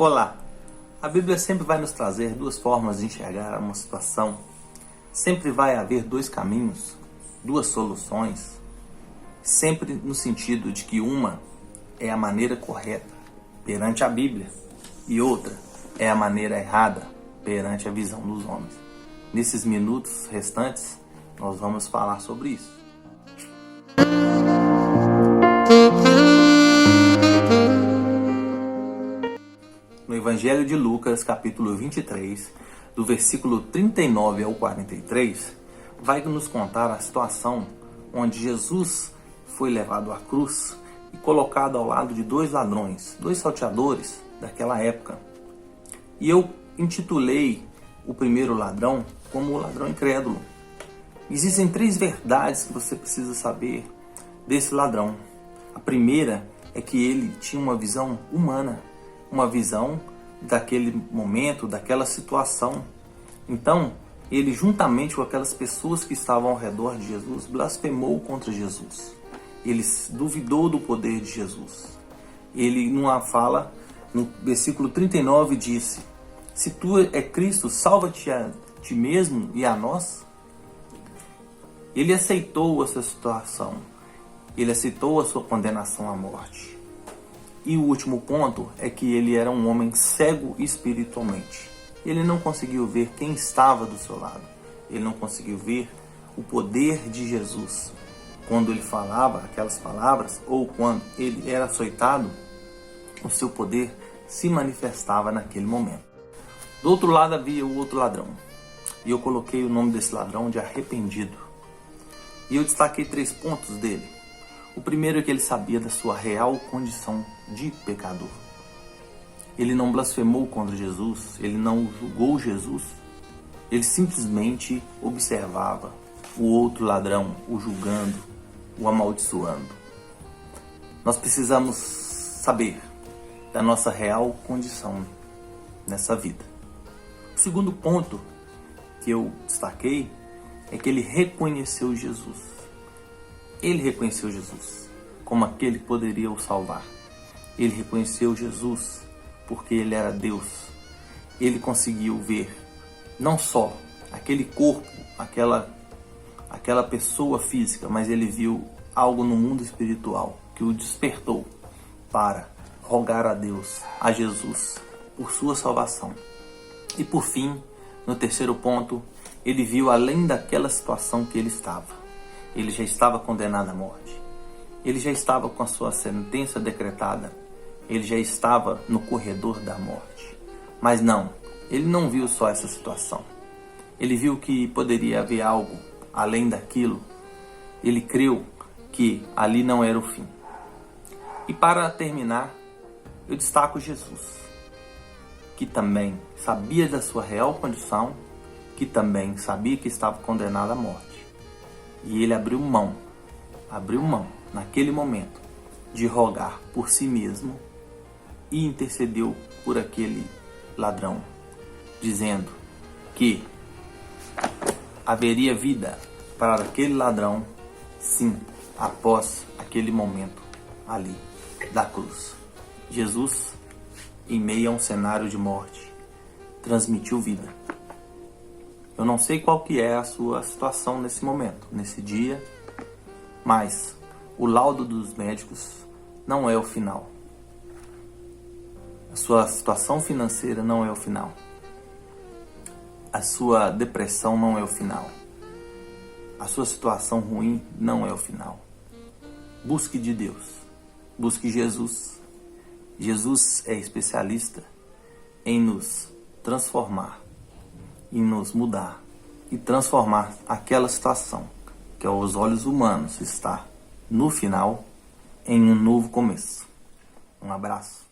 Olá! A Bíblia sempre vai nos trazer duas formas de enxergar uma situação. Sempre vai haver dois caminhos, duas soluções, sempre no sentido de que uma é a maneira correta perante a Bíblia e outra é a maneira errada perante a visão dos homens. Nesses minutos restantes, nós vamos falar sobre isso. No Evangelho de Lucas, capítulo 23, do versículo 39 ao 43, vai nos contar a situação onde Jesus foi levado à cruz e colocado ao lado de dois ladrões, dois salteadores daquela época. E eu intitulei o primeiro ladrão como o ladrão incrédulo. Existem três verdades que você precisa saber desse ladrão. A primeira é que ele tinha uma visão humana, uma visão daquele momento, daquela situação. Então, ele juntamente com aquelas pessoas que estavam ao redor de Jesus, blasfemou contra Jesus. Ele duvidou do poder de Jesus. Ele, numa fala, no versículo 39, disse: "Se tu é Cristo, salva-te a ti mesmo e a nós." Ele aceitou essa situação. Ele aceitou a sua condenação à morte. E o último ponto é que ele era um homem cego espiritualmente. Ele não conseguiu ver quem estava do seu lado. Ele não conseguiu ver o poder de Jesus. Quando ele falava aquelas palavras, ou quando ele era açoitado, o seu poder se manifestava naquele momento. Do outro lado havia o outro ladrão. E eu coloquei o nome desse ladrão de arrependido. E eu destaquei 3 pontos dele. O primeiro é que ele sabia da sua real condição de pecador. Ele não blasfemou contra Jesus, ele não julgou Jesus, ele simplesmente observava o outro ladrão, o julgando, o amaldiçoando. Nós precisamos saber da nossa real condição nessa vida. O segundo ponto que eu destaquei é que ele reconheceu Jesus. Ele reconheceu Jesus como aquele que poderia o salvar. Ele reconheceu Jesus porque ele era Deus. Ele conseguiu ver não só aquele corpo, aquela pessoa física, mas ele viu algo no mundo espiritual que o despertou para rogar a Deus, a Jesus, por sua salvação. E por fim, no terceiro ponto, ele viu além daquela situação que ele estava. Ele já estava condenado à morte. Ele já estava com a sua sentença decretada. Ele já estava no corredor da morte. Mas não, ele não viu só essa situação. Ele viu que poderia haver algo além daquilo. Ele creu que ali não era o fim. E para terminar, eu destaco Jesus, que também sabia da sua real condição, que também sabia que estava condenado à morte. E ele abriu mão naquele momento de rogar por si mesmo e intercedeu por aquele ladrão, dizendo que haveria vida para aquele ladrão, sim, após aquele momento ali da cruz. Jesus, em meio a um cenário de morte, transmitiu vida. Eu não sei qual que é a sua situação nesse momento, nesse dia, mas o laudo dos médicos não é o final. A sua situação financeira não é o final. A sua depressão não é o final. A sua situação ruim não é o final. Busque de Deus. Busque Jesus. Jesus é especialista em nos transformar, em nos mudar e transformar aquela situação que aos olhos humanos está no final em um novo começo. Um abraço.